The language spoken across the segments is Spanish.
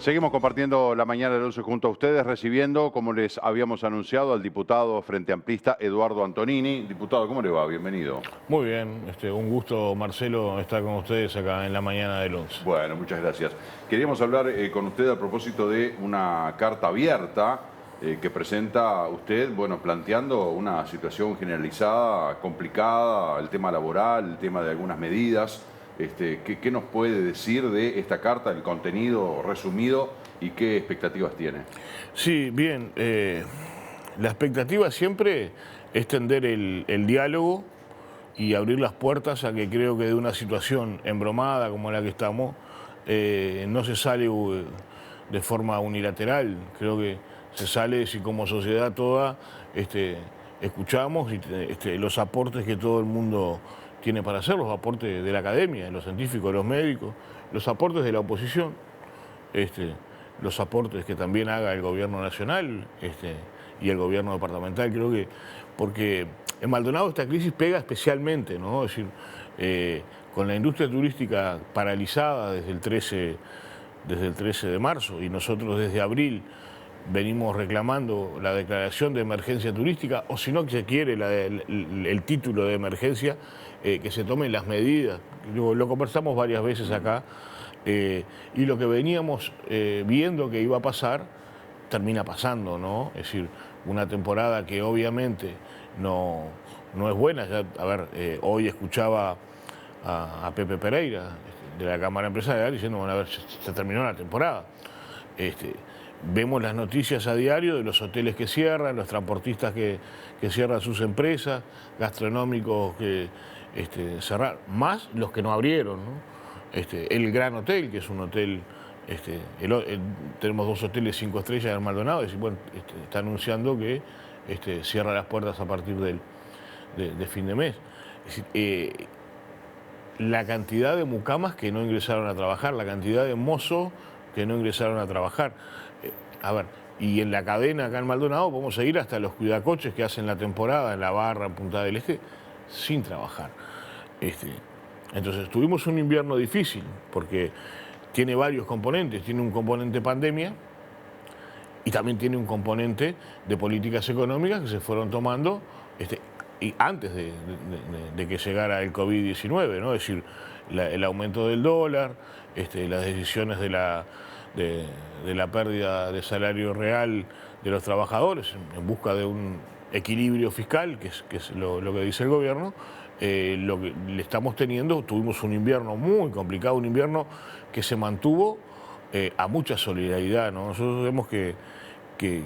Seguimos compartiendo la mañana del 11 junto a ustedes, recibiendo, como les habíamos anunciado, al diputado Frente Amplista Eduardo Antonini. Diputado, ¿cómo le va? Bienvenido. Muy bien, un gusto, Marcelo, estar con ustedes acá en la mañana del 11. Bueno, muchas gracias. Queríamos hablar con usted a propósito de una carta abierta que presenta usted, bueno, planteando una situación generalizada, complicada, el tema laboral, el tema de algunas medidas. ¿Qué nos puede decir de esta carta, el contenido resumido y qué expectativas tiene? Sí, bien, la expectativa siempre es tender el diálogo y abrir las puertas a que creo que de una situación embromada como la que estamos, no se sale de forma unilateral. Creo que se sale si como sociedad toda escuchamos los aportes que todo el mundo tiene para hacer, los aportes de la academia, de los científicos, de los médicos, los aportes de la oposición, los aportes que también haga el gobierno nacional y el gobierno departamental. Creo que porque en Maldonado esta crisis pega especialmente, ¿no? Es decir, con la industria turística paralizada desde el 13 de marzo y nosotros desde abril venimos reclamando la declaración de emergencia turística, o si no que se quiere el título de emergencia, que se tomen las medidas. Lo conversamos varias veces acá, y lo que veníamos viendo que iba a pasar, termina pasando, ¿no? Es decir, una temporada que obviamente no es buena. Ya, a ver, hoy escuchaba a Pepe Pereira, de la Cámara Empresarial, diciendo, bueno, a ver, se terminó la temporada. Vemos las noticias a diario de los hoteles que cierran, los transportistas que cierran sus empresas, gastronómicos que cerraron, más los que no abrieron, ¿no? El Gran Hotel, que es un hotel, tenemos 2 hoteles 5 estrellas en Maldonado, y bueno, está anunciando que cierra las puertas a partir de fin de mes. Es decir, la cantidad de mucamas que no ingresaron a trabajar, la cantidad de mozos que no ingresaron a trabajar. A ver, y en la cadena acá en Maldonado vamos a ir hasta los cuidacoches que hacen la temporada en La Barra, en Punta del Este, sin trabajar. Entonces tuvimos un invierno difícil porque tiene varios componentes. Tiene un componente pandemia y también tiene un componente de políticas económicas que se fueron tomando y antes de que llegara el COVID-19, ¿no? Es decir, el aumento del dólar, las decisiones de la pérdida de salario real de los trabajadores en busca de un equilibrio fiscal, que es lo que dice el gobierno. Lo que le estamos teniendo, tuvimos un invierno muy complicado, un invierno que se mantuvo a mucha solidaridad, ¿no? Nosotros tenemos que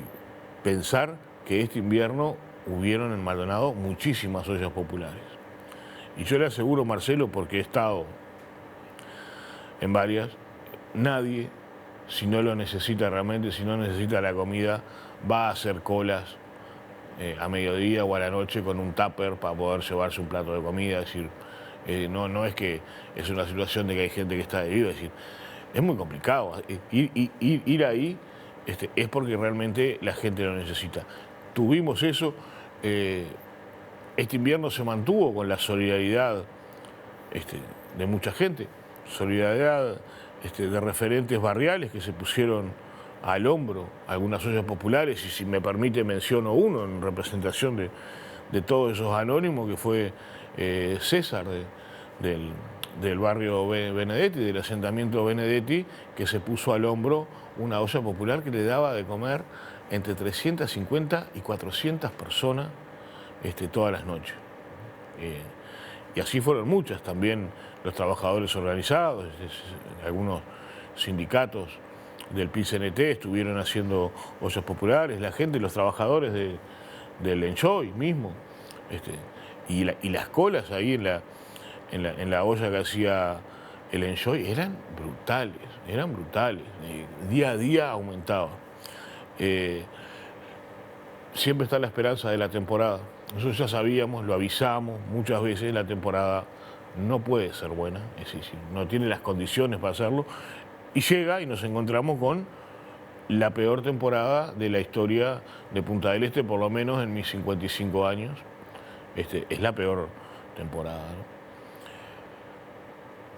pensar que este invierno hubieron en Maldonado muchísimas ollas populares. Y yo le aseguro, Marcelo, porque he estado en varias, nadie, si no lo necesita realmente, si no necesita la comida, va a hacer colas a mediodía o a la noche con un tupper para poder llevarse un plato de comida. Es decir, no es que es una situación de que hay gente que está herido, es decir, es muy complicado. Ir ahí es porque realmente la gente lo necesita. Tuvimos eso, este invierno se mantuvo con la solidaridad de mucha gente, solidaridad de referentes barriales que se pusieron al hombro algunas ollas populares, y si me permite menciono uno en representación de todos esos anónimos, que fue César del barrio Benedetti, del asentamiento Benedetti, que se puso al hombro una olla popular que le daba de comer entre 350 y 400 personas todas las noches. Y así fueron muchas, también los trabajadores organizados, algunos sindicatos del PIT-CNT estuvieron haciendo ollas populares, la gente, los trabajadores del Enjoy mismo, y las colas ahí en la olla que hacía el Enjoy eran brutales, día a día aumentaba. Siempre está la esperanza de la temporada. Nosotros ya sabíamos, lo avisamos muchas veces, la temporada no puede ser buena, es decir, no tiene las condiciones para hacerlo, y llega y nos encontramos con la peor temporada de la historia de Punta del Este, por lo menos en mis 55 años. Es la peor temporada,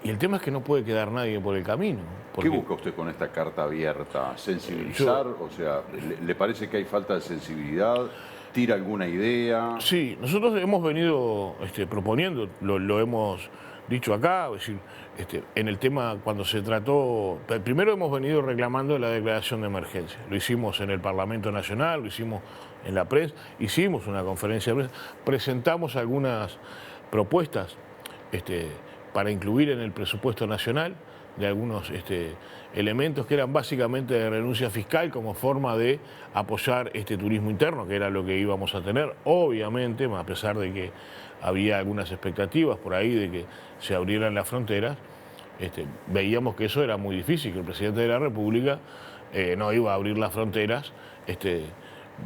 ¿no? Y el tema es que no puede quedar nadie por el camino. ¿Qué busca usted con esta carta abierta? ¿Sensibilizar? O sea, ¿le parece que hay falta de sensibilidad? ¿Tira alguna idea? Sí, nosotros hemos venido proponiendo, lo hemos dicho acá, es decir, en el tema cuando se trató, primero hemos venido reclamando la declaración de emergencia, lo hicimos en el Parlamento Nacional, lo hicimos en la prensa, hicimos una conferencia de prensa, presentamos algunas propuestas para incluir en el presupuesto nacional de algunos elementos que eran básicamente de renuncia fiscal como forma de apoyar este turismo interno, que era lo que íbamos a tener, obviamente, a pesar de que había algunas expectativas por ahí de que se abrieran las fronteras, veíamos que eso era muy difícil, que el presidente de la República no iba a abrir las fronteras,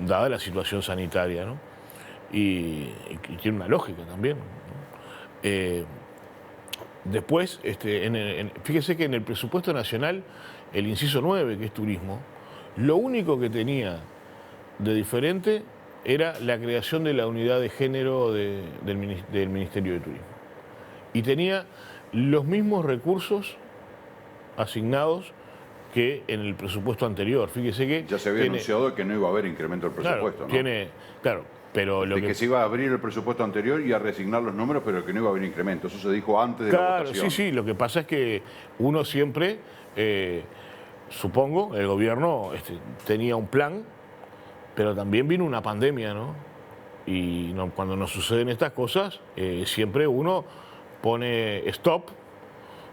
dada la situación sanitaria, ¿no? Y tiene una lógica también, ¿no? Después, fíjese que en el presupuesto nacional, el inciso 9, que es turismo, lo único que tenía de diferente era la creación de la unidad de género del Ministerio de Turismo. Y tenía los mismos recursos asignados que en el presupuesto anterior. Fíjese que ya se había anunciado que no iba a haber incremento del presupuesto, claro, ¿no? Claro, pero lo que se iba a abrir el presupuesto anterior y a reasignar los números, pero que no iba a haber incremento. Eso se dijo antes de la votación. Sí, lo que pasa es que uno siempre, supongo, el gobierno tenía un plan, pero también vino una pandemia, ¿no? Y cuando nos suceden estas cosas, siempre uno pone stop,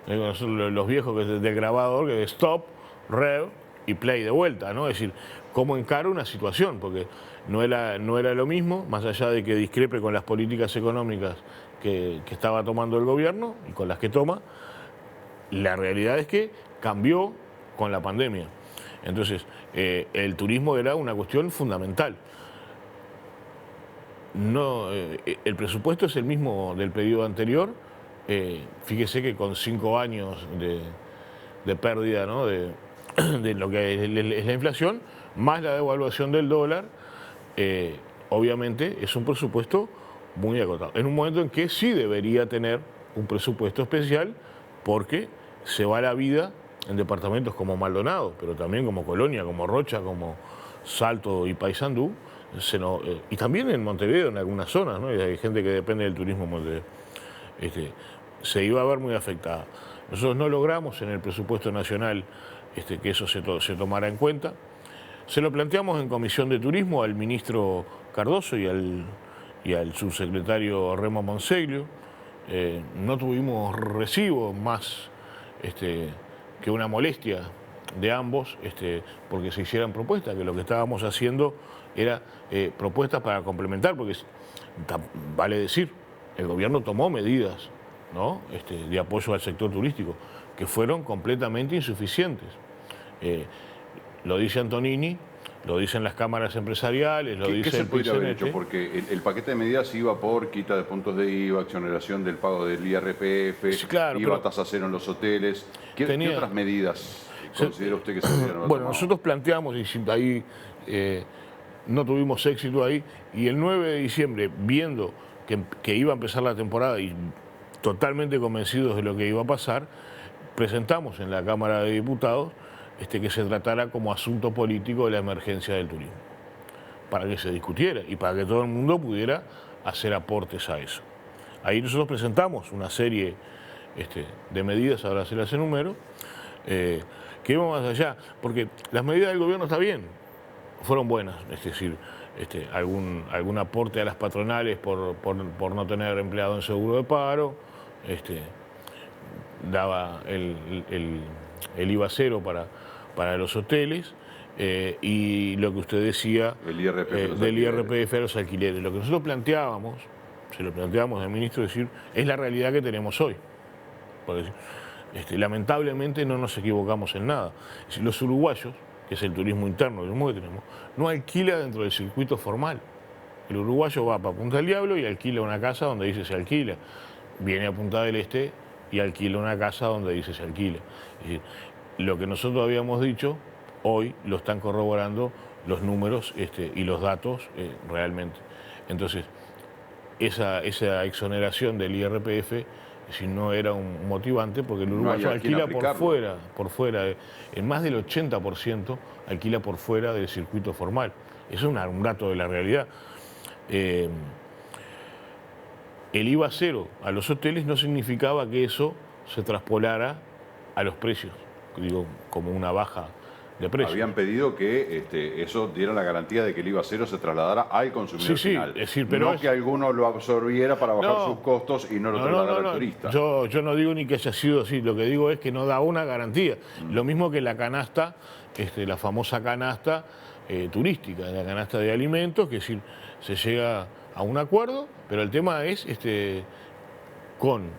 los viejos del grabador, que es stop, rev y play de vuelta, ¿no? Es decir, cómo encaro una situación, porque no era lo mismo, más allá de que discrepe con las políticas económicas que estaba tomando el gobierno y con las que toma, la realidad es que cambió con la pandemia. Entonces, el turismo era una cuestión fundamental. El presupuesto es el mismo del periodo anterior. Fíjese que con 5 años de pérdida, ¿no?, de lo que es la inflación, más la devaluación del dólar, obviamente es un presupuesto muy acotado. En un momento en que sí debería tener un presupuesto especial, porque se va la vida en departamentos como Maldonado, pero también como Colonia, como Rocha, como Salto y Paysandú, y también en Montevideo, en algunas zonas, ¿no? Hay gente que depende del turismo en Montevideo. Se iba a ver muy afectada. Nosotros no logramos en el presupuesto nacional que eso se tomara en cuenta. Se lo planteamos en Comisión de Turismo al ministro Cardoso y al subsecretario Remo Monseglio. No tuvimos recibo más que una molestia de ambos porque se hicieran propuestas, que lo que estábamos haciendo era propuestas para complementar, porque vale decir, el gobierno tomó medidas, ¿no?, de apoyo al sector turístico, que fueron completamente insuficientes. Lo dice Antonini, lo dicen las cámaras empresariales, lo dice el PCNT. ¿Qué se podría haber hecho? Porque el paquete de medidas iba por quita de puntos de IVA, exoneración del pago del IRPF, sí, claro, IVA tasa cero en los hoteles. ¿Qué otras medidas considera usted que se deberían haber tomado? Nosotros planteamos, y ahí no tuvimos éxito ahí, y el 9 de diciembre, viendo que iba a empezar la temporada y totalmente convencidos de lo que iba a pasar, presentamos en la Cámara de Diputados que se tratara como asunto político de la emergencia del turismo, para que se discutiera y para que todo el mundo pudiera hacer aportes a eso. Ahí nosotros presentamos una serie de medidas, ahora se las enumero, que iban más allá, porque las medidas del gobierno está bien, fueron buenas, es decir, algún aporte a las patronales por no tener empleado en seguro de paro, daba el IVA cero para los hoteles, y lo que usted decía del IRPF a los alquileres. Lo que nosotros planteábamos, se lo planteamos al ministro, es la realidad que tenemos hoy. Porque, lamentablemente no nos equivocamos en nada. Los uruguayos, que es el turismo interno, el turismo que tenemos, no alquila dentro del circuito formal. El uruguayo va para Punta del Diablo y alquila una casa donde dice se alquila. Viene a Punta del Este y alquila una casa donde dice se alquila. Es decir, lo que nosotros habíamos dicho, hoy lo están corroborando los números y los datos realmente. Entonces, esa exoneración del IRPF si no era un motivante, porque el No uruguayo hay a quién alquila aplicarlo. por fuera, en más del 80% alquila por fuera del circuito formal. Eso es un dato de la realidad. Eh, el IVA cero a los hoteles no significaba que eso se traspolara a los precios, digo, como una baja de precios. Habían pedido que eso diera la garantía de que el IVA cero se trasladara al consumidor Sí, final. es decir, pero no que alguno lo absorbiera para bajar sus costos y no lo trasladara al turista. Yo no digo ni que haya sido así, lo que digo es que no da una garantía. Lo mismo que la canasta, la famosa canasta turística, la canasta de alimentos, que es decir, se llega a un acuerdo, pero el tema es con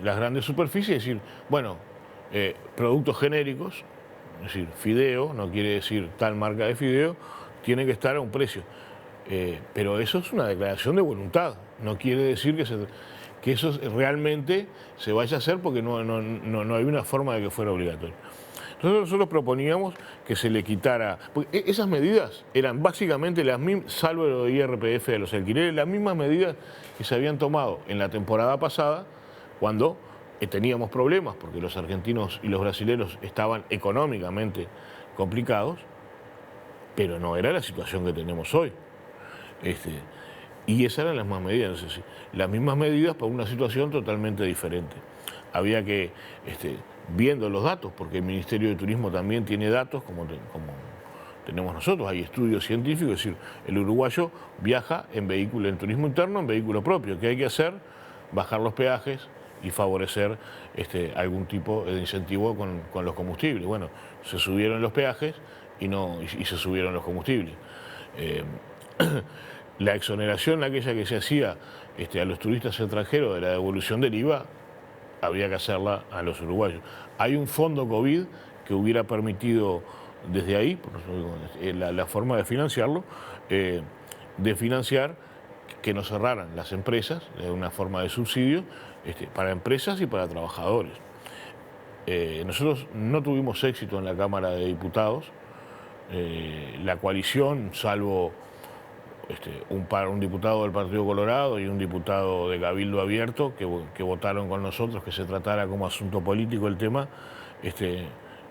las grandes superficies, es decir, bueno, productos genéricos, es decir, fideo, no quiere decir tal marca de fideo, tiene que estar a un precio. Pero eso es una declaración de voluntad, no quiere decir que eso realmente se vaya a hacer, porque no hay una forma de que fuera obligatorio. Nosotros proponíamos que se le quitara, porque esas medidas eran básicamente las mismas, salvo lo de IRPF de los alquileres, las mismas medidas que se habían tomado en la temporada pasada, cuando teníamos problemas, porque los argentinos y los brasileños estaban económicamente complicados, pero no era la situación que tenemos hoy. Y esas eran las mismas medidas, es decir, las mismas medidas para una situación totalmente diferente. Había que, viendo los datos, porque el Ministerio de Turismo también tiene datos, como tenemos nosotros, hay estudios científicos, es decir, el uruguayo viaja en turismo interno, en vehículo propio. ¿Qué hay que hacer? Bajar los peajes y favorecer algún tipo de incentivo con los combustibles. Bueno, se subieron los peajes y se subieron los combustibles. La exoneración, aquella que se hacía a los turistas extranjeros de la devolución del IVA, había que hacerla a los uruguayos. Hay un fondo COVID que hubiera permitido desde ahí, la forma de financiarlo, de financiar que no cerraran las empresas, de una forma de subsidio, para empresas y para trabajadores. Nosotros no tuvimos éxito en la Cámara de Diputados. La coalición, salvo un diputado del Partido Colorado y un diputado de Cabildo Abierto que votaron con nosotros que se tratara como asunto político el tema,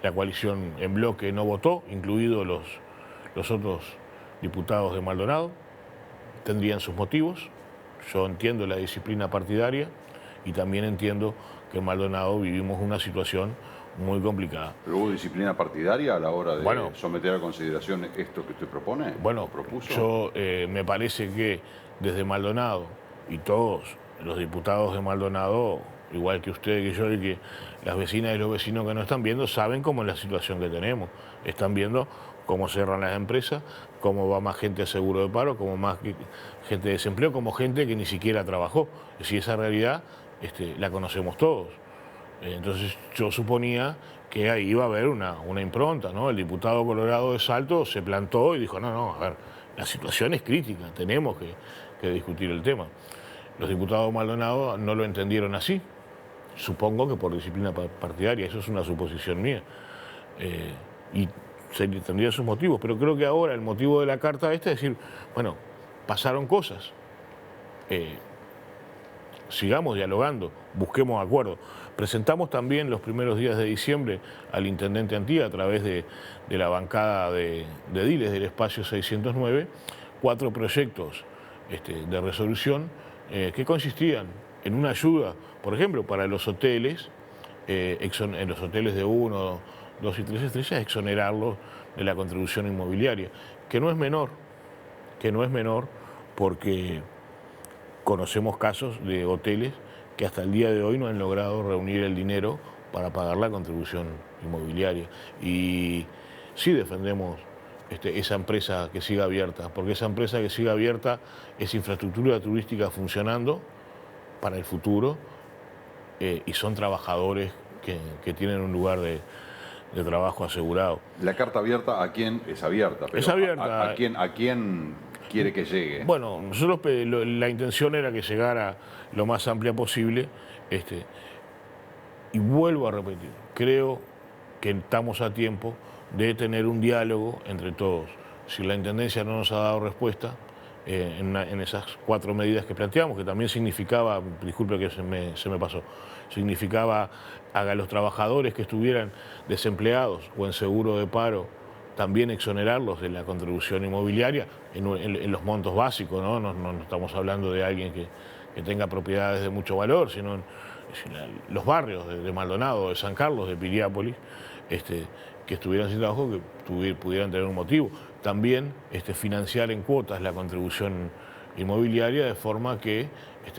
la coalición en bloque no votó, incluidos los otros diputados de Maldonado. Tendrían sus motivos. Yo entiendo la disciplina partidaria y también entiendo que en Maldonado vivimos una situación muy complicada. ¿Pero hubo disciplina partidaria a la hora de someter a consideración esto que usted propone? Bueno, propuso? Me parece que desde Maldonado y todos los diputados de Maldonado, igual que usted, que yo y que las vecinas y los vecinos que nos están viendo, saben cómo es la situación que tenemos. Están viendo cómo cierran las empresas, cómo va más gente a seguro de paro, cómo más gente de desempleo, como gente que ni siquiera trabajó. Es decir, esa realidad la conocemos todos. Entonces yo suponía que ahí iba a haber una impronta, ¿no? El diputado colorado de Salto se plantó y dijo, no, a ver, la situación es crítica, tenemos que discutir el tema. Los diputados de Maldonado no lo entendieron así, supongo que por disciplina partidaria, eso es una suposición mía. Y tendría sus motivos, pero creo que ahora el motivo de la carta es decir, bueno, pasaron cosas, sigamos dialogando, busquemos acuerdos. Presentamos también los primeros días de diciembre al intendente Antía, a través de la bancada de ediles del espacio 609, 4 proyectos de resolución que consistían en una ayuda, por ejemplo, para los hoteles, en los hoteles de 1, 2 y 3 estrellas, exonerarlos de la contribución inmobiliaria, que no es menor, porque conocemos casos de hoteles que hasta el día de hoy no han logrado reunir el dinero para pagar la contribución inmobiliaria. Y sí defendemos esa empresa que siga abierta, porque esa empresa que siga abierta es infraestructura turística funcionando para el futuro, y son trabajadores que tienen un lugar de trabajo asegurado. La carta abierta, ¿a quién es abierta? Pero es abierta. ¿A quién quiere que llegue? Bueno, nosotros la intención era que llegara lo más amplia posible, y vuelvo a repetir, creo que estamos a tiempo de tener un diálogo entre todos. Si la Intendencia no nos ha dado respuesta, en esas 4 medidas que planteamos, que también significaba, disculpe que se me pasó, significaba a los trabajadores que estuvieran desempleados o en seguro de paro, también exonerarlos de la contribución inmobiliaria en los montos básicos, ¿no? No estamos hablando de alguien que tenga propiedades de mucho valor, sino los barrios de Maldonado, de San Carlos, de Piriápolis, que estuvieran sin trabajo, que pudieran tener un motivo. También financiar en cuotas la contribución inmobiliaria de forma que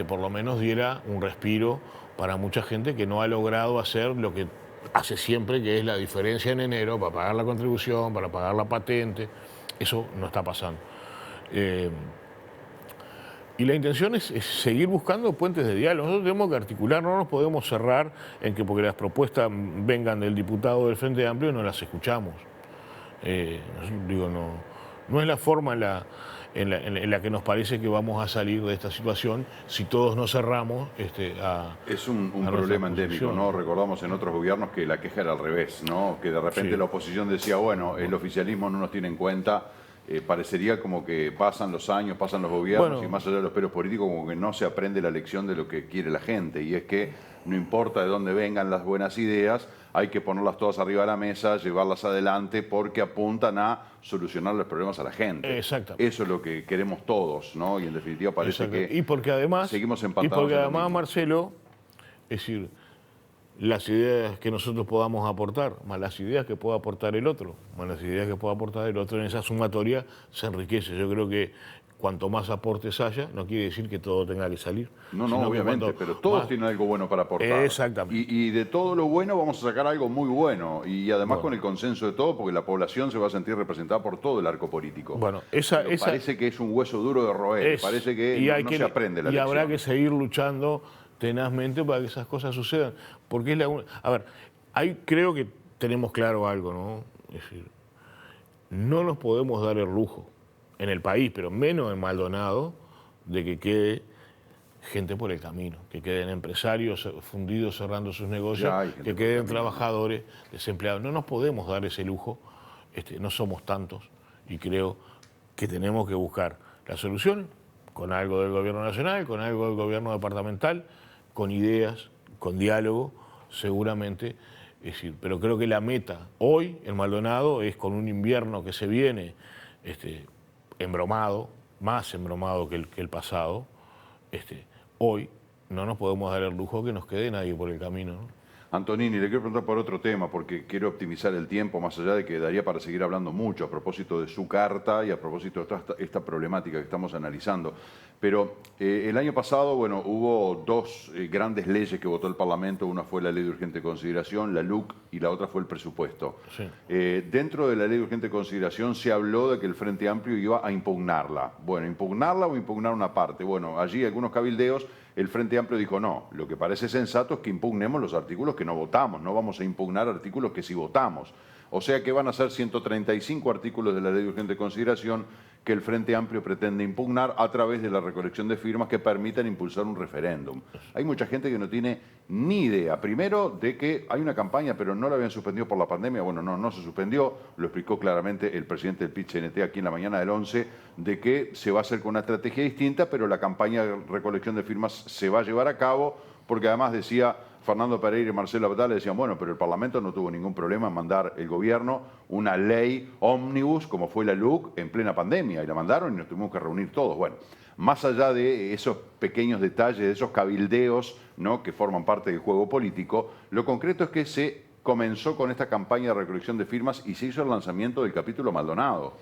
por lo menos diera un respiro para mucha gente que no ha logrado hacer lo que hace siempre, que es la diferencia en enero para pagar la contribución, para pagar la patente. Eso no está pasando. Y la intención es seguir buscando puentes de diálogo. Nosotros tenemos que articular, no nos podemos cerrar en que porque las propuestas vengan del diputado del Frente Amplio no las escuchamos. Digo, no es la forma en la que nos parece que vamos a salir de esta situación si todos nos cerramos Es un problema endémico, ¿no? Recordamos en otros gobiernos que la queja era al revés, ¿no? Que de repente sí, la oposición decía, bueno, el oficialismo no nos tiene en cuenta. Parecería como que pasan los años, pasan los gobiernos, y más allá de los peros políticos, como que no se aprende la lección de lo que quiere la gente. Y es que no importa de dónde vengan las buenas ideas, hay que ponerlas todas arriba de la mesa, llevarlas adelante, porque apuntan a solucionar los problemas a la gente. Exactamente. Eso es lo que queremos todos, ¿no? Y en definitiva parece que y porque además, seguimos empatados. Y porque además, Marcelo, es decir, las ideas que nosotros podamos aportar, más las ideas que pueda aportar el otro, más las ideas que pueda aportar el otro, en esa sumatoria se enriquece. Yo creo que cuanto más aportes haya, no quiere decir que todo tenga que salir. No, obviamente, pero todos tienen algo bueno para aportar. Exactamente. Y de todo lo bueno vamos a sacar algo muy bueno. Y además con el consenso de todo, porque la población se va a sentir representada por todo el arco político. Bueno, parece que es un hueso duro de roer, parece que no se aprende la lección. Y habrá que seguir luchando tenazmente para que esas cosas sucedan. Porque es a ver, creo que tenemos claro algo, ¿no? Es decir, no nos podemos dar el lujo en el país, pero menos en Maldonado, de que quede gente por el camino, que queden empresarios fundidos cerrando sus negocios, que queden trabajadores desempleados. No nos podemos dar ese lujo, no somos tantos, y creo que tenemos que buscar la solución con algo del gobierno nacional, con algo del gobierno departamental, con ideas, con diálogo, seguramente. Es decir, pero creo que la meta hoy en Maldonado es, con un invierno que se viene embromado, más embromado que el pasado, hoy no nos podemos dar el lujo que nos quede nadie por el camino, ¿no? Antonini, le quiero preguntar por otro tema, porque quiero optimizar el tiempo, más allá de que daría para seguir hablando mucho a propósito de su carta y a propósito de toda esta problemática que estamos analizando. Pero el año pasado, bueno, hubo dos grandes leyes que votó el Parlamento. Una fue la Ley de Urgente Consideración, la LUC, y la otra fue el presupuesto. Sí. Dentro de la Ley de Urgente Consideración se habló de que el Frente Amplio iba a impugnarla. Bueno, impugnarla o impugnar una parte. Bueno, allí algunos cabildeos. El Frente Amplio dijo, no, lo que parece sensato es que impugnemos los artículos que no votamos, no vamos a impugnar artículos que sí votamos. O sea que van a ser 135 artículos de la Ley de Urgente Consideración que el Frente Amplio pretende impugnar a través de la recolección de firmas que permitan impulsar un referéndum. Hay mucha gente que no tiene ni idea, primero, de que hay una campaña, pero no la habían suspendido por la pandemia. Bueno, no se suspendió, lo explicó claramente el presidente del PIT-CNT aquí en la mañana del 11, de que se va a hacer con una estrategia distinta, pero la campaña de recolección de firmas se va a llevar a cabo, porque además decía Fernando Pereira y Marcelo Abdala, decían, bueno, pero el Parlamento no tuvo ningún problema en mandar el gobierno una ley ómnibus, como fue la LUC, en plena pandemia, y la mandaron y nos tuvimos que reunir todos. Bueno, más allá de esos pequeños detalles, de esos cabildeos, ¿no?, que forman parte del juego político, lo concreto es que se comenzó con esta campaña de recolección de firmas y se hizo el lanzamiento del capítulo Maldonado.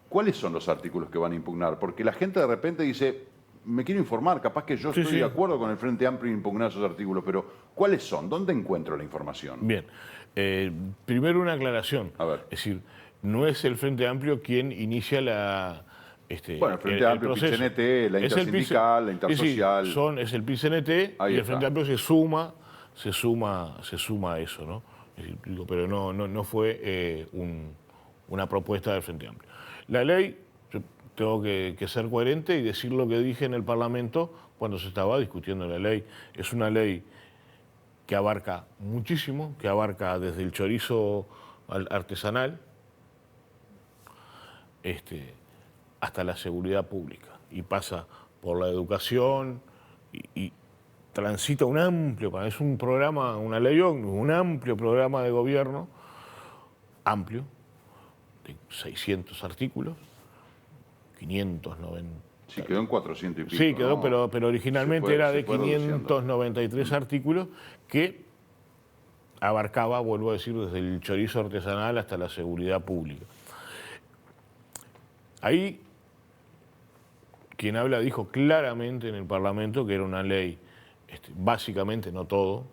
¿Cuáles son los artículos que van a impugnar? Porque la gente de repente dice, me quiero informar, capaz que yo estoy de acuerdo con el Frente Amplio en impugnar esos artículos, pero ¿cuáles son? ¿Dónde encuentro la información? Bien, primero una aclaración. A ver. Es decir, no es el Frente Amplio quien inicia bueno, el Frente Amplio, el PIT-CNT, la intersindical, la intersocial. Sí, es el PIT-CNT y el Frente Amplio se suma a eso, ¿no? Es decir, pero no fue una propuesta del Frente Amplio. La ley, yo tengo que ser coherente y decir lo que dije en el Parlamento cuando se estaba discutiendo la ley. Es una ley que abarca muchísimo, que abarca desde el chorizo artesanal hasta la seguridad pública. y pasa por la educación y transita un amplio, es un programa, una ley ómnibus, un amplio programa de gobierno, amplio, de 600 artículos, 590. Sí, quedó en 400 y pico. Sí, quedó, ¿no? pero originalmente era de 593 artículos que abarcaba, vuelvo a decir, desde el chorizo artesanal hasta la seguridad pública. Ahí, quien habla dijo claramente en el Parlamento que era una ley, básicamente, no todo,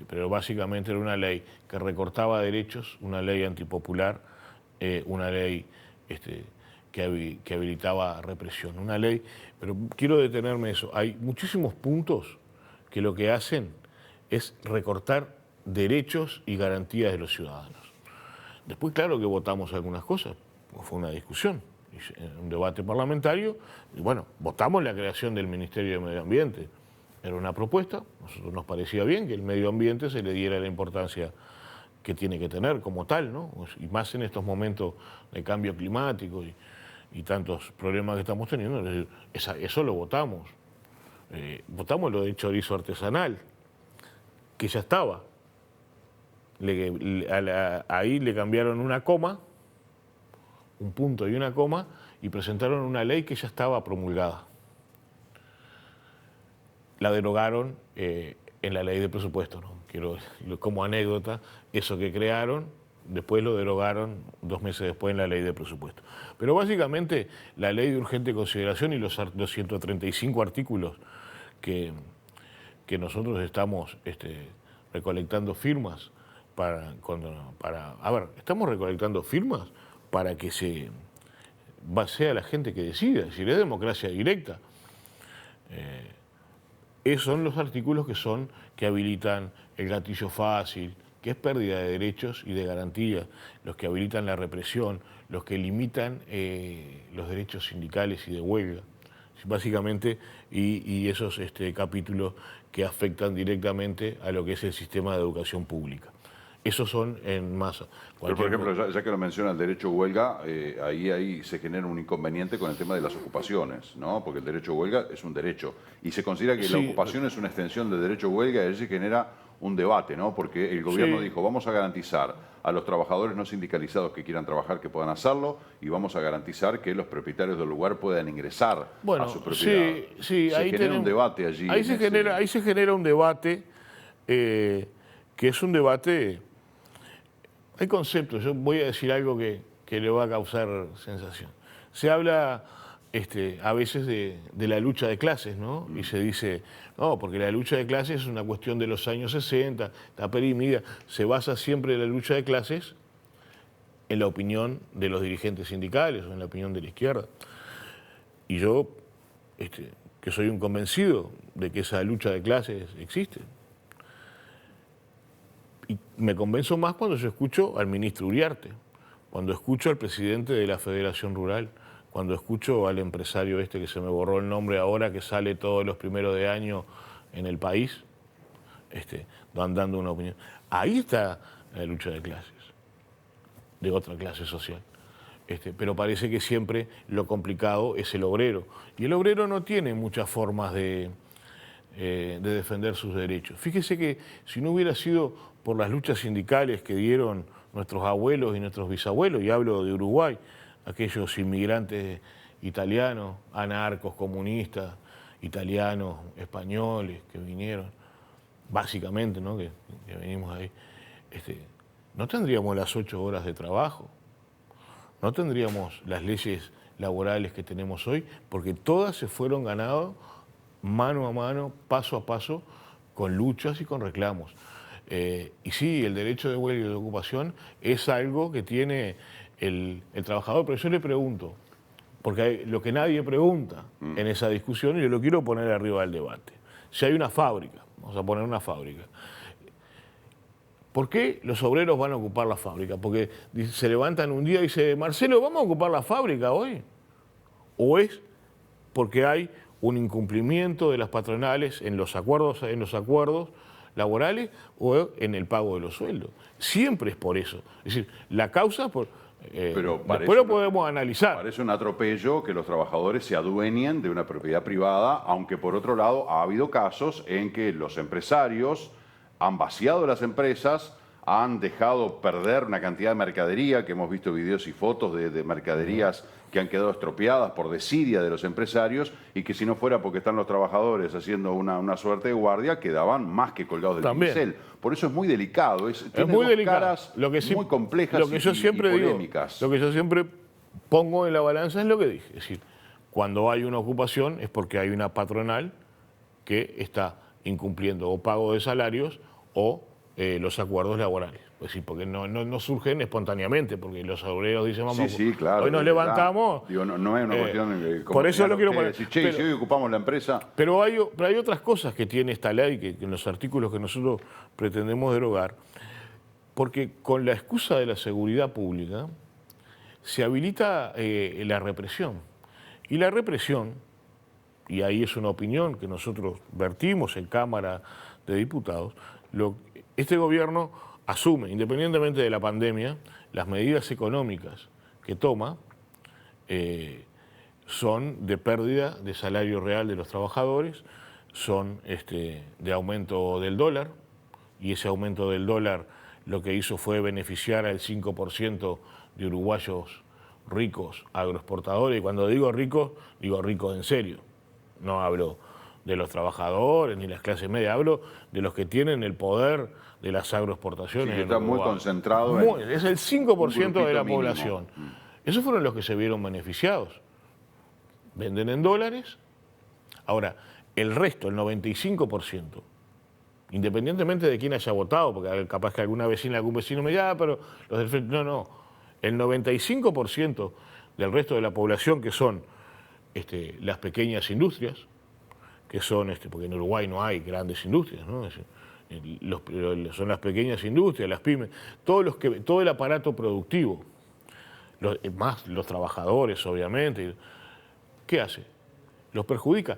pero básicamente era una ley que recortaba derechos, una ley antipopular, una ley que habilitaba represión, una ley, pero quiero detenerme en eso. Hay muchísimos puntos que lo que hacen es recortar derechos y garantías de los ciudadanos. Después, claro que votamos algunas cosas, fue una discusión, un debate parlamentario, y bueno, votamos la creación del Ministerio de Medio Ambiente. Era una propuesta, a nosotros nos parecía bien que el medio ambiente se le diera la importancia que tiene que tener como tal, ¿no? Y más en estos momentos de cambio climático y tantos problemas que estamos teniendo, es decir, eso lo votamos. Votamos lo de chorizo artesanal, que ya estaba. Ahí le cambiaron una coma, un punto y una coma, y presentaron una ley que ya estaba promulgada. La derogaron en la ley de presupuesto, ¿no? Quiero, como anécdota, eso que crearon, después lo derogaron 2 meses después en la ley de presupuesto. Pero básicamente la ley de urgente consideración y los 135 artículos que nosotros estamos recolectando firmas estamos recolectando firmas para que sea la gente que decida, es decir, es democracia directa. Esos son los artículos que habilitan el gatillo fácil, que es pérdida de derechos y de garantías, los que habilitan la represión, los que limitan los derechos sindicales y de huelga, básicamente, y esos capítulos que afectan directamente a lo que es el sistema de educación pública. Esos son en masa. Pero, por ejemplo, ya que lo menciona el derecho a huelga, ahí se genera un inconveniente con el tema de las ocupaciones, ¿no? Porque el derecho a huelga es un derecho. Y se considera que la ocupación es una extensión del derecho a huelga, y ahí se genera un debate, ¿no? Porque el gobierno dijo, vamos a garantizar a los trabajadores no sindicalizados que quieran trabajar que puedan hacerlo, y vamos a garantizar que los propietarios del lugar puedan ingresar a su propiedad. Sí, se genera un debate allí. Ahí se genera un debate que es un debate. Hay conceptos, yo voy a decir algo que le va a causar sensación. Se habla a veces de la lucha de clases, ¿no? Y se dice, no, porque la lucha de clases es una cuestión de los años 60, está perimida, se basa siempre la lucha de clases en la opinión de los dirigentes sindicales o en la opinión de la izquierda. Y yo, que soy un convencido de que esa lucha de clases existe. Y me convenzo más cuando yo escucho al ministro Uriarte, cuando escucho al presidente de la Federación Rural, cuando escucho al empresario que se me borró el nombre ahora, que sale todos los primeros de año en El País, dando una opinión. Ahí está la lucha de clases, de otra clase social. Pero parece que siempre lo complicado es el obrero. Y el obrero no tiene muchas formas de defender sus derechos. Fíjese que si no hubiera sido por las luchas sindicales que dieron nuestros abuelos y nuestros bisabuelos, y hablo de Uruguay, aquellos inmigrantes italianos, anarcos, comunistas, italianos, españoles que vinieron, básicamente, ¿no? que venimos ahí, no tendríamos las 8 horas de trabajo, no tendríamos las leyes laborales que tenemos hoy, porque todas se fueron ganadas mano a mano, paso a paso, con luchas y con reclamos. Y sí, el derecho de huelga y de ocupación es algo que tiene el trabajador, pero yo le pregunto, porque hay lo que nadie pregunta en esa discusión, y yo lo quiero poner arriba del debate. Si hay una fábrica, vamos a poner una fábrica, ¿por qué los obreros van a ocupar la fábrica? Porque se levantan un día y dicen, Marcelo, ¿vamos a ocupar la fábrica hoy? ¿O es porque hay un incumplimiento de las patronales en los acuerdos laborales o en el pago de los sueldos? Siempre es por eso. Es decir, la causa Pero después lo podemos analizar. Parece un atropello que los trabajadores se adueñen de una propiedad privada, aunque por otro lado ha habido casos en que los empresarios han vaciado las empresas, han dejado perder una cantidad de mercadería, que hemos visto videos y fotos de mercaderías que han quedado estropeadas por desidia de los empresarios, y que si no fuera porque están los trabajadores haciendo una suerte de guardia, quedaban más que colgados del pincel. Por eso es muy delicado, tiene muy dos delicado. caras muy complejas lo que yo siempre y polémicas. Digo, lo que yo siempre pongo en la balanza es lo que dije. Es decir, cuando hay una ocupación es porque hay una patronal que está incumpliendo o pago de salarios o los acuerdos laborales. Es decir, porque no surgen espontáneamente, porque los obreros dicen, vamos, claro, hoy nos levantamos. Digo, no es una cuestión de... Por eso lo quiero poner. Pero, si hoy ocupamos la empresa... Pero hay otras cosas que tiene esta ley, que en los artículos que nosotros pretendemos derogar, porque con la excusa de la seguridad pública se habilita la represión. Y la represión, y ahí es una opinión que nosotros vertimos en Cámara de Diputados, este gobierno asume, independientemente de la pandemia, las medidas económicas que toma son de pérdida de salario real de los trabajadores, son de aumento del dólar, y ese aumento del dólar lo que hizo fue beneficiar al 5% de uruguayos ricos agroexportadores, y cuando digo ricos en serio, no hablo de los trabajadores ni las clases medias, hablo de los que tienen el poder de las agroexportaciones. Sí, que está muy concentrado. Es el 5% de la población. Esos fueron los que se vieron beneficiados. Venden en dólares. Ahora, el resto, el 95%, independientemente de quién haya votado, porque capaz que algún vecino me diga, pero los del frente... No. El 95% del resto de la población, que son las pequeñas industrias, que son, porque en Uruguay no hay grandes industrias, ¿no? Son las pequeñas industrias, las pymes, todo el aparato productivo, más los trabajadores, obviamente. ¿Qué hace? Los perjudica.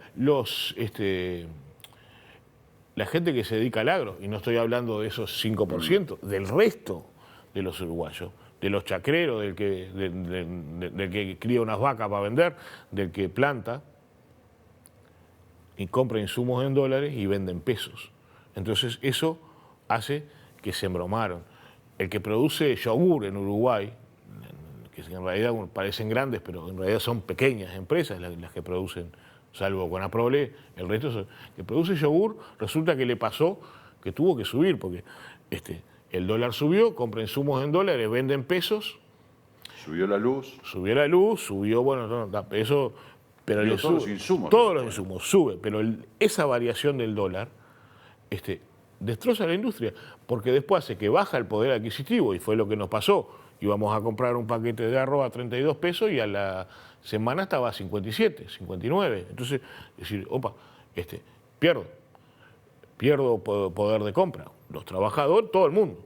La gente que se dedica al agro, y no estoy hablando de esos 5%, del resto de los uruguayos, de los chacreros, del que cría unas vacas para vender, del que planta y compra insumos en dólares y vende en pesos. Entonces eso hace que se embromaron. El que produce yogur en Uruguay, que en realidad parecen grandes, pero en realidad son pequeñas empresas las que producen, salvo Conaprole, el resto que produce yogur, resulta que le pasó que tuvo que subir, porque el dólar subió, compra insumos en dólares, vende en pesos. Subió la luz, bueno, eso... Pero todos los insumos. Todos los insumos sube, pero esa variación del dólar destroza la industria, porque después hace que baja el poder adquisitivo, y fue lo que nos pasó. Íbamos a comprar un paquete de arroz a 32 pesos y a la semana estaba a 57, 59. Entonces, decir, pierdo poder de compra. Los trabajadores, todo el mundo,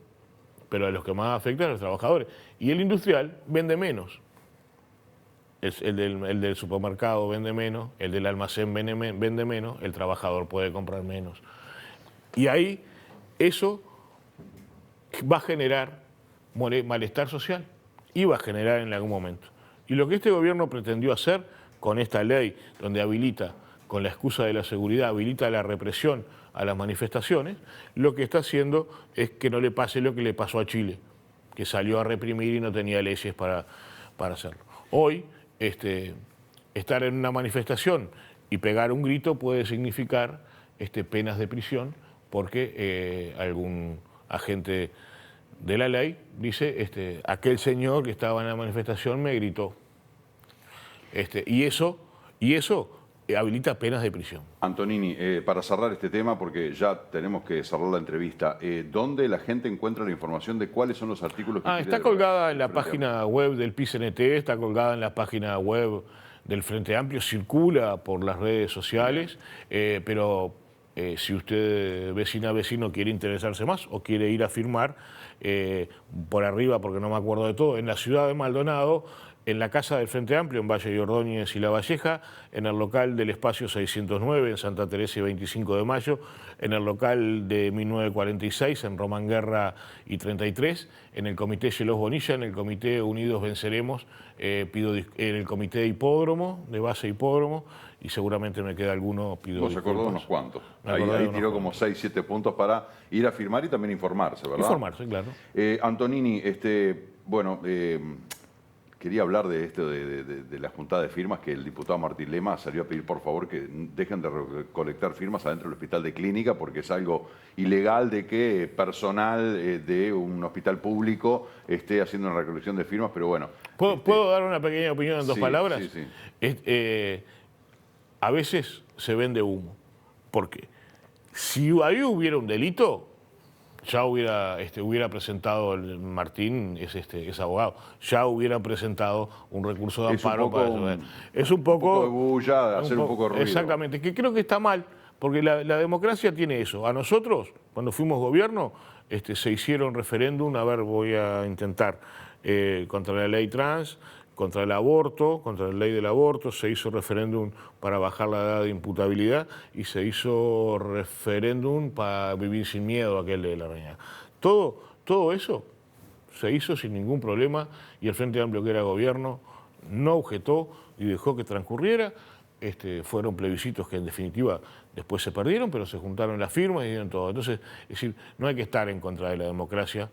pero a los que más afectan a los trabajadores. Y el industrial vende menos. El del supermercado vende menos, el del almacén vende menos, el trabajador puede comprar menos. Y ahí eso va a generar malestar social, y va a generar en algún momento. Y lo que este gobierno pretendió hacer con esta ley, donde habilita, con la excusa de la seguridad, habilita la represión a las manifestaciones, lo que está haciendo es que no le pase lo que le pasó a Chile, que salió a reprimir y no tenía leyes para hacerlo. Hoy, estar en una manifestación y pegar un grito puede significar penas de prisión, porque algún agente de la ley dice, aquel señor que estaba en la manifestación me gritó. Y eso habilita penas de prisión. Antonini, para cerrar este tema, porque ya tenemos que cerrar la entrevista, ¿dónde la gente encuentra la información de cuáles son los artículos que está colgada en la página web del PICNT, está colgada en la página web del Frente Amplio, circula por las redes sociales, pero si usted, vecino, quiere interesarse más o quiere ir a firmar por arriba, porque no me acuerdo de todo, en la ciudad de Maldonado, en la Casa del Frente Amplio, en Valle de Ordóñez y La Valleja, en el local del Espacio 609, en Santa Teresa y 25 de Mayo, en el local de 1946, en Román Guerra y 33, en el Comité Gelos Bonilla, en el Comité Unidos Venceremos, en el Comité de Hipódromo, de base Hipódromo, y seguramente me queda alguno, pido Vos acordó de unos cuantos. Ahí tiró como 6, 7 puntos para ir a firmar y también informarse, ¿verdad? Informarse, claro. Antonini, bueno, quería hablar de esto de la juntada de firmas, que el diputado Martín Lema salió a pedir por favor que dejen de recolectar firmas adentro del hospital de Clínica, porque es algo ilegal de que personal de un hospital público esté haciendo una recolección de firmas, pero bueno. ¿Puedo dar una pequeña opinión en 2 palabras? Sí, sí. A veces se vende humo. ¿Por qué? Si ahí hubiera un delito, ya hubiera presentado el Martín, es abogado, ya hubiera presentado un recurso de amparo para eso. Es un poco de bulla, hacer un poco de ruido. Exactamente, que creo que está mal, porque la democracia tiene eso. A nosotros, cuando fuimos gobierno, se hicieron referéndum, voy a intentar, contra la ley trans, contra el aborto, contra la ley del aborto, se hizo referéndum para bajar la edad de imputabilidad y se hizo referéndum para vivir sin miedo, aquel de la reina. Todo eso se hizo sin ningún problema y el Frente Amplio, que era gobierno, no objetó y dejó que transcurriera. Fueron plebiscitos que en definitiva después se perdieron, pero se juntaron las firmas y dieron todo. Entonces, es decir, no hay que estar en contra de la democracia.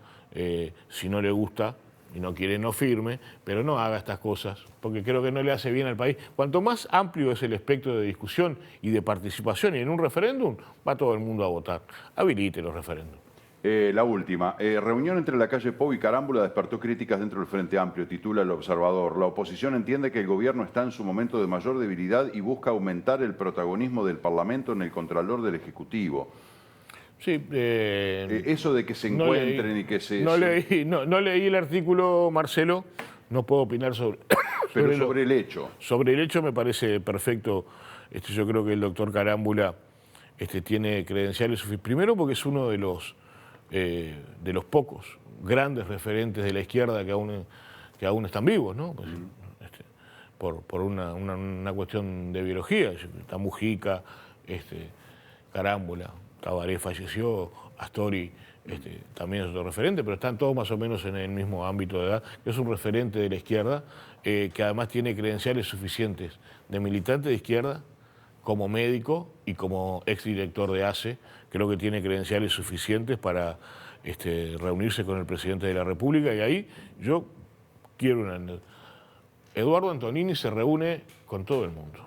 Si no le gusta y no quiere, no firme, pero no haga estas cosas, porque creo que no le hace bien al país. Cuanto más amplio es el espectro de discusión y de participación y en un referéndum, va todo el mundo a votar. Habilite los referéndums. La última. Reunión entre la calle Pou y Carámbula despertó críticas dentro del Frente Amplio, titula El Observador. La oposición entiende que el gobierno está en su momento de mayor debilidad y busca aumentar el protagonismo del Parlamento en el Contralor del Ejecutivo. Sí, eso de que se encuentren y que se... No leí el artículo, Marcelo, no puedo opinar sobre... Pero sobre el hecho. Sobre el hecho me parece perfecto. Yo creo que el doctor Carámbula tiene credenciales suficientes. Primero porque es uno de los pocos grandes referentes de la izquierda que aún están vivos, ¿no? Pues, por una cuestión de biología. Está Mujica, Carámbula, Tabaré falleció, Astori también es otro referente, pero están todos más o menos en el mismo ámbito de edad, que es un referente de la izquierda, que además tiene credenciales suficientes de militante de izquierda, como médico y como exdirector de ACE. Creo que tiene credenciales suficientes para reunirse con el presidente de la República, y ahí yo quiero Eduardo Antonini se reúne con todo el mundo.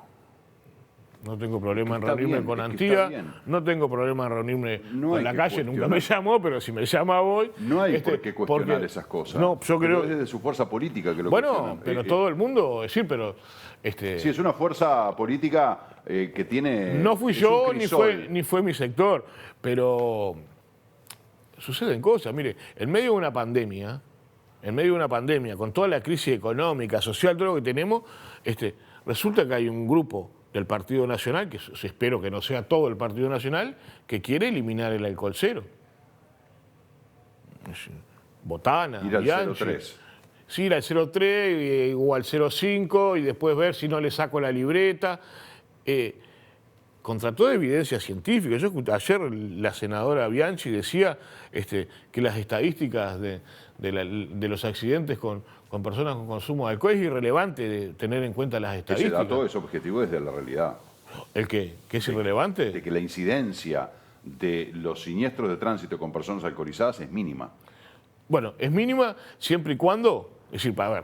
No tengo problema en reunirme con Antía, no tengo problema en reunirme con la calle, nunca me llamó, pero si me llama voy. No hay por qué cuestionar esas cosas. No, yo creo... Es de su fuerza política que lo cuestionan. Pero todo el mundo, pero... Sí, es una fuerza política que tiene... No fui yo, ni fue mi sector, pero suceden cosas. Mire, en medio de una pandemia, con toda la crisis económica, social, todo lo que tenemos, resulta que hay un grupo del Partido Nacional, que espero que no sea todo el Partido Nacional, que quiere eliminar el alcohol cero. Botana, ir al Bianchi. 03. Sí, ir al 03 o al 05 y después ver si no le saco la libreta. Contra toda evidencia científica. Ayer la senadora Bianchi decía que las estadísticas de los accidentes con personas con consumo de alcohol es irrelevante de tener en cuenta las estadísticas. Ese dato es objetivo desde la realidad. ¿El qué? ¿Que es irrelevante? De que la incidencia de los siniestros de tránsito con personas alcoholizadas es mínima. Bueno, es mínima siempre y cuando... Es decir, para ver,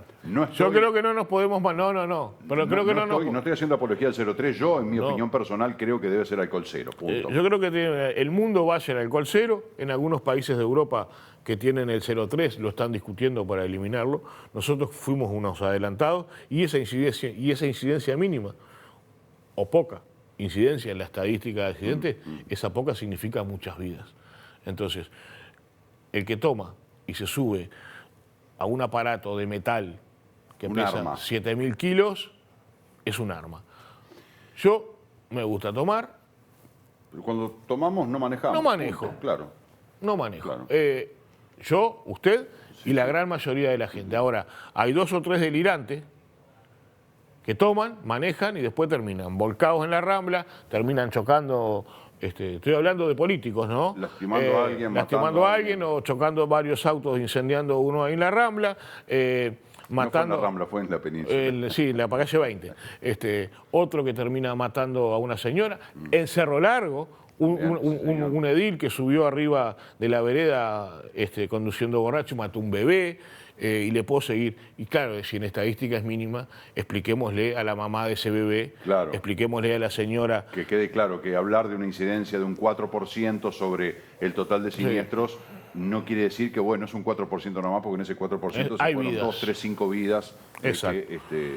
yo creo que no nos podemos... No. Pero creo que no estoy haciendo apología del 03. Yo, en mi opinión personal, creo que debe ser alcohol cero. Punto. Yo creo que el mundo va hacia el alcohol cero. En algunos países de Europa que tienen el 03 lo están discutiendo para eliminarlo. Nosotros fuimos unos adelantados y esa incidencia mínima o poca incidencia en la estadística de accidentes, esa poca significa muchas vidas. Entonces, el que toma y se sube a un aparato de metal que pesa 7.000 kilos, es un arma. Yo me gusta tomar. Pero cuando tomamos no manejamos. No manejo. Punto, claro. No manejo. Claro. Yo, usted y la gran mayoría de la gente. Ahora, hay 2 o 3 delirantes que toman, manejan y después terminan volcados en la Rambla, terminan chocando. Estoy hablando de políticos, ¿no? Lastimando a alguien, lastimando a alguien o chocando varios autos, incendiando uno ahí en la Rambla. Matando, no fue en la Rambla, fue en la península. Sí, en la calle 20. Otro que termina matando a una señora. En Cerro Largo, un edil que subió arriba de la vereda conduciendo borracho y mató un bebé. Y le puedo seguir. Y claro, si en estadística es mínima, expliquémosle a la mamá de ese bebé, claro, expliquémosle a la señora... Que quede claro que hablar de una incidencia de un 4% sobre el total de siniestros no quiere decir que, bueno, es un 4% nomás, porque en ese 4% se fueron 2, 3, 5 vidas, que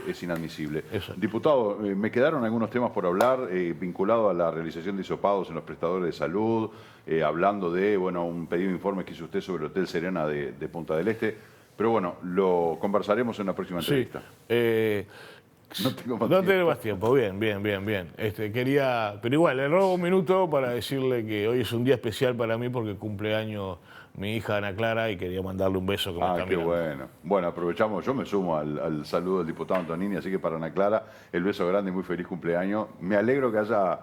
es inadmisible. Exacto. Diputado, me quedaron algunos temas por hablar, vinculados a la realización de hisopados en los prestadores de salud, hablando de, bueno, un pedido de informe que hizo usted sobre el Hotel Serena de Punta del Este. Pero bueno, lo conversaremos en una próxima entrevista. No tengo más tiempo. Bien. Pero igual, le robo un minuto para decirle que hoy es un día especial para mí porque cumpleaños mi hija Ana Clara y quería mandarle un beso. Qué bueno. Bueno, aprovechamos, yo me sumo al saludo del diputado Antonini, así que para Ana Clara, el beso grande y muy feliz cumpleaños. Me alegro que haya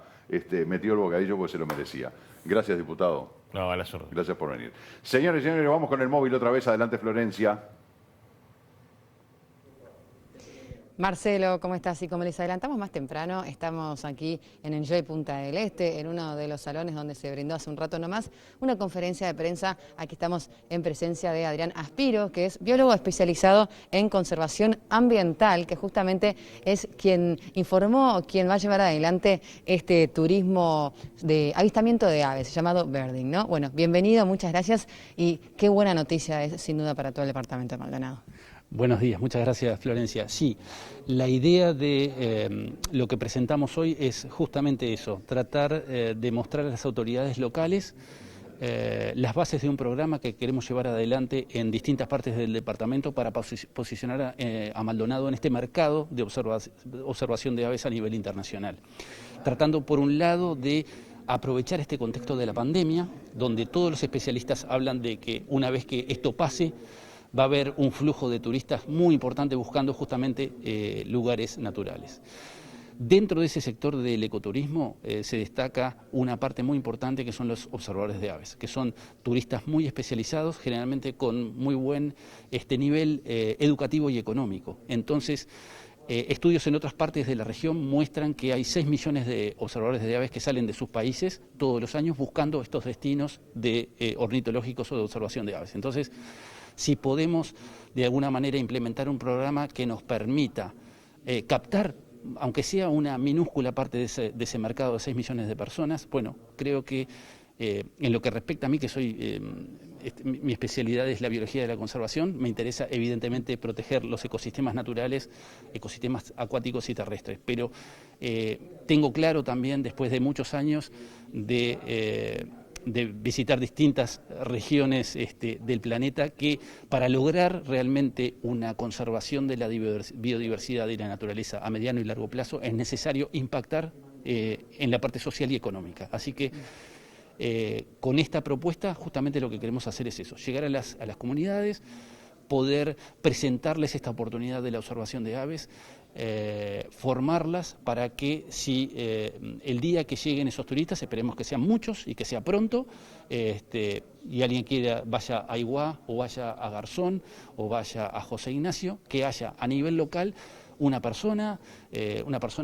metido el bocadillo porque se lo merecía. Gracias, diputado. No, a las órdenes. Gracias por venir. Señores y señores, vamos con el móvil otra vez. Adelante, Florencia. Marcelo, ¿cómo estás? Y como les adelantamos más temprano, estamos aquí en Enjoy Punta del Este, en uno de los salones donde se brindó hace un rato nomás una conferencia de prensa. Aquí estamos en presencia de Adrián Aspiro, que es biólogo especializado en conservación ambiental, que justamente es quien informó, quien va a llevar adelante este turismo de avistamiento de aves, llamado birding, ¿no? Bueno, bienvenido, muchas gracias y qué buena noticia es sin duda para todo el departamento de Maldonado. Buenos días, muchas gracias, Florencia. Sí, la idea de lo que presentamos hoy es justamente eso, tratar de mostrar a las autoridades locales las bases de un programa que queremos llevar adelante en distintas partes del departamento para posicionar a Maldonado en este mercado de observación de aves a nivel internacional. Tratando, por un lado, de aprovechar este contexto de la pandemia, donde todos los especialistas hablan de que una vez que esto pase, va a haber un flujo de turistas muy importante buscando justamente lugares naturales. Dentro de ese sector del ecoturismo se destaca una parte muy importante que son los observadores de aves, que son turistas muy especializados, generalmente con muy buen nivel educativo y económico. Entonces, estudios en otras partes de la región muestran que hay 6 millones de observadores de aves que salen de sus países todos los años buscando estos destinos de ornitológicos o de observación de aves. Entonces, si podemos de alguna manera implementar un programa que nos permita captar, aunque sea una minúscula parte de ese mercado de 6 millones de personas, bueno, creo que en lo que respecta a mí, que soy, mi especialidad es la biología de la conservación, me interesa evidentemente proteger los ecosistemas naturales, ecosistemas acuáticos y terrestres, pero tengo claro también, después de muchos años de visitar distintas regiones del planeta, que para lograr realmente una conservación de la biodiversidad y la naturaleza a mediano y largo plazo es necesario impactar en la parte social y económica. Así que con esta propuesta justamente lo que queremos hacer es eso, llegar a las comunidades, poder presentarles esta oportunidad de la observación de aves, formarlas para que si el día que lleguen esos turistas, esperemos que sean muchos y que sea pronto, y alguien quiera, vaya a Iguá o vaya a Garzón o vaya a José Ignacio, que haya a nivel local una persona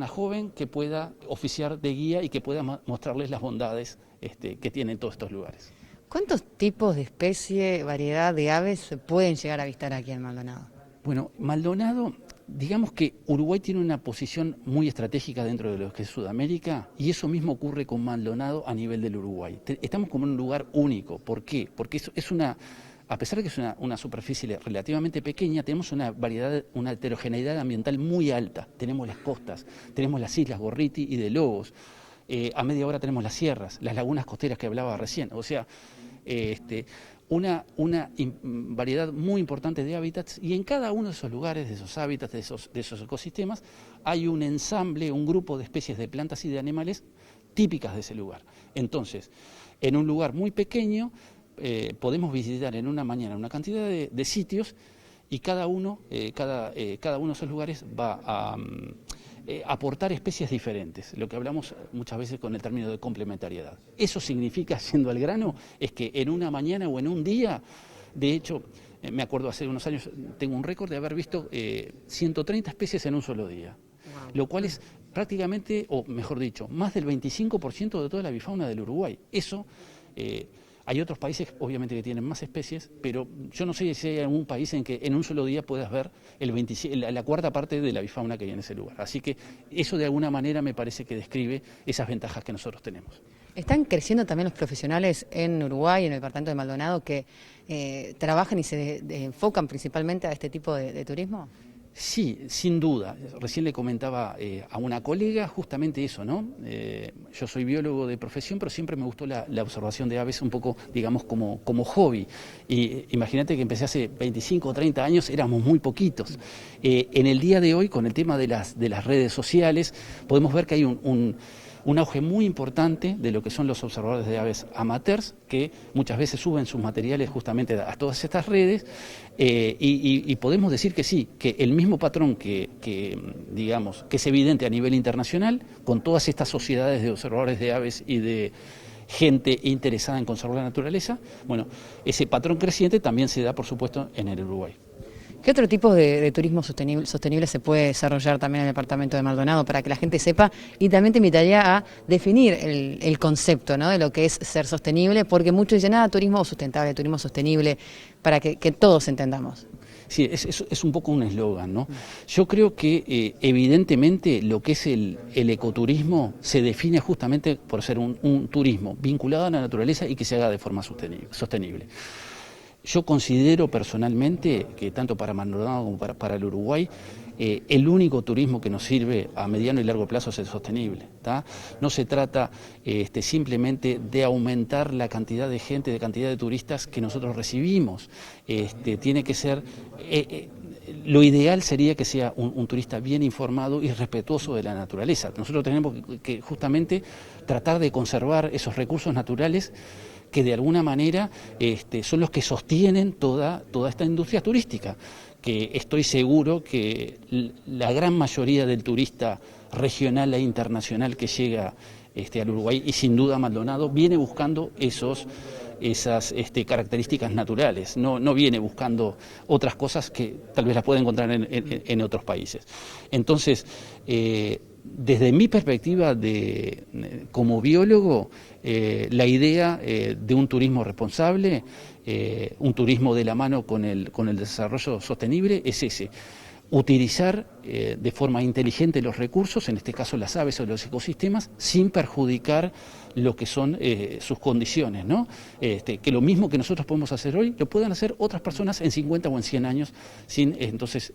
joven que pueda oficiar de guía y que pueda mostrarles las bondades que tienen todos estos lugares. ¿Cuántos tipos de especie, variedad de aves se pueden llegar a avistar aquí en Maldonado? Bueno, Maldonado, digamos que Uruguay tiene una posición muy estratégica dentro de lo que es Sudamérica y eso mismo ocurre con Maldonado a nivel del Uruguay. Estamos como en un lugar único. ¿Por qué? Porque es una, a pesar de que es una superficie relativamente pequeña, tenemos una variedad, una heterogeneidad ambiental muy alta. Tenemos las costas, tenemos las islas Gorriti y de Lobos. A media hora tenemos las sierras, las lagunas costeras que hablaba recién. O sea, una variedad muy importante de hábitats y en cada uno de esos lugares, de esos hábitats, de esos ecosistemas, hay un ensamble, un grupo de especies de plantas y de animales típicas de ese lugar. Entonces, en un lugar muy pequeño podemos visitar en una mañana una cantidad de sitios y cada uno de esos lugares va aportar especies diferentes, lo que hablamos muchas veces con el término de complementariedad. Eso significa, yendo al grano, es que en una mañana o en un día, de hecho, me acuerdo hace unos años, tengo un récord de haber visto 130 especies en un solo día, lo cual es prácticamente, o mejor dicho, más del 25% de toda la avifauna del Uruguay. Eso, hay otros países obviamente que tienen más especies, pero yo no sé si hay algún país en que en un solo día puedas ver la cuarta parte de la avifauna que hay en ese lugar. Así que eso de alguna manera me parece que describe esas ventajas que nosotros tenemos. ¿Están creciendo también los profesionales en Uruguay, en el departamento de Maldonado, que trabajan y se enfocan principalmente a este tipo de turismo? Sí, sin duda. Recién le comentaba a una colega justamente eso, ¿no? Yo soy biólogo de profesión, pero siempre me gustó la observación de aves un poco, digamos, como hobby. Y imagínate que empecé hace 25 o 30 años, éramos muy poquitos. En el día de hoy, con el tema de las redes sociales, podemos ver que hay un auge muy importante de lo que son los observadores de aves amateurs, que muchas veces suben sus materiales justamente a todas estas redes, y podemos decir que sí, que el mismo patrón digamos, que es evidente a nivel internacional, con todas estas sociedades de observadores de aves y de gente interesada en conservar la naturaleza, bueno, ese patrón creciente también se da, por supuesto, en el Uruguay. ¿Qué otro tipo de turismo sostenible se puede desarrollar también en el departamento de Maldonado para que la gente sepa? Y también te invitaría a definir el concepto, ¿no?, de lo que es ser sostenible, porque muchos dicen, turismo sustentable, turismo sostenible, para que todos entendamos. Sí, es un poco un eslogan, ¿no? Yo creo que evidentemente lo que es el ecoturismo se define justamente por ser un turismo vinculado a la naturaleza y que se haga de forma sostenible. Yo considero personalmente que tanto para Maldonado como para el Uruguay, el único turismo que nos sirve a mediano y largo plazo es el sostenible, ¿tá? No se trata simplemente de aumentar la cantidad de gente, de cantidad de turistas que nosotros recibimos. Tiene que ser... lo ideal sería que sea un turista bien informado y respetuoso de la naturaleza. Nosotros tenemos que justamente tratar de conservar esos recursos naturales que de alguna manera son los que sostienen toda esta industria turística, que estoy seguro que la gran mayoría del turista regional e internacional que llega al Uruguay, y sin duda Maldonado, viene buscando esas características naturales, no viene buscando otras cosas que tal vez las puede encontrar en otros países. Entonces, desde mi perspectiva como biólogo, la idea de un turismo responsable, un turismo de la mano con el desarrollo sostenible es ese: utilizar de forma inteligente los recursos, en este caso las aves o los ecosistemas, sin perjudicar lo que son sus condiciones, ¿no? Que lo mismo que nosotros podemos hacer hoy, lo puedan hacer otras personas en 50 o en 100 años, sin entonces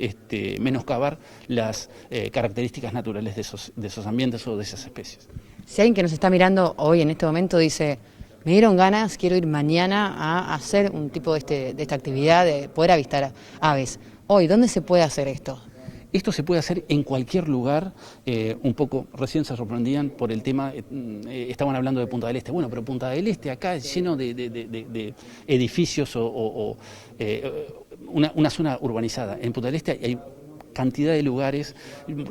menoscabar las características naturales de esos ambientes o de esas especies. Si alguien que nos está mirando hoy en este momento dice, me dieron ganas, quiero ir mañana a hacer un tipo de esta actividad, de poder avistar aves, hoy, ¿dónde se puede hacer esto? Esto se puede hacer en cualquier lugar. Un poco recién se sorprendían por el tema, estaban hablando de Punta del Este. Bueno, pero Punta del Este acá es lleno de edificios o una zona urbanizada. En Punta del Este hay cantidad de lugares.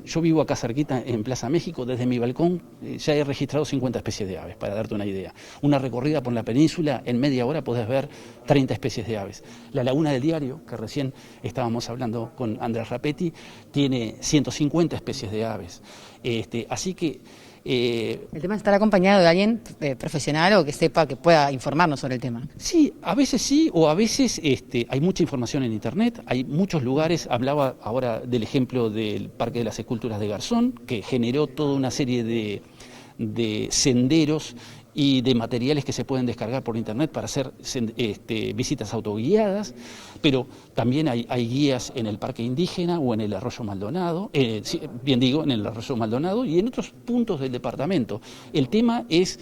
Yo vivo acá cerquita en Plaza México, desde mi balcón ya he registrado 50 especies de aves, para darte una idea. Una recorrida por la península, en media hora podés ver 30 especies de aves. La Laguna del Diario, que recién estábamos hablando con Andrés Rapetti, tiene 150 especies de aves. Así que... el tema es estar acompañado de alguien profesional o que sepa, que pueda informarnos sobre el tema. Sí, o a veces hay mucha información en internet, hay muchos lugares. Hablaba ahora del ejemplo del Parque de las Esculturas de Garzón, que generó toda una serie de senderos y de materiales que se pueden descargar por internet para hacer visitas autoguiadas, pero también hay guías en el Parque Indígena o en el Arroyo Maldonado, en el Arroyo Maldonado y en otros puntos del departamento. El tema es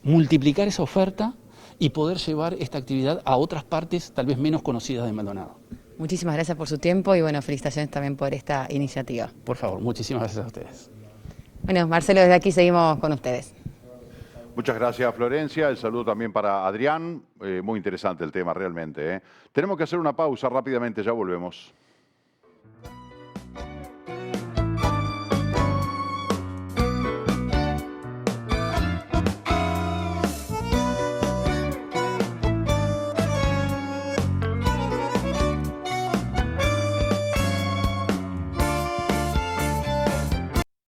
multiplicar esa oferta y poder llevar esta actividad a otras partes tal vez menos conocidas de Maldonado. Muchísimas gracias por su tiempo y bueno, felicitaciones también por esta iniciativa. Por favor, muchísimas gracias a ustedes. Bueno, Marcelo, desde aquí seguimos con ustedes. Muchas gracias, Florencia. El saludo también para Adrián. Muy interesante el tema realmente, ¿eh? Tenemos que hacer una pausa rápidamente, ya volvemos.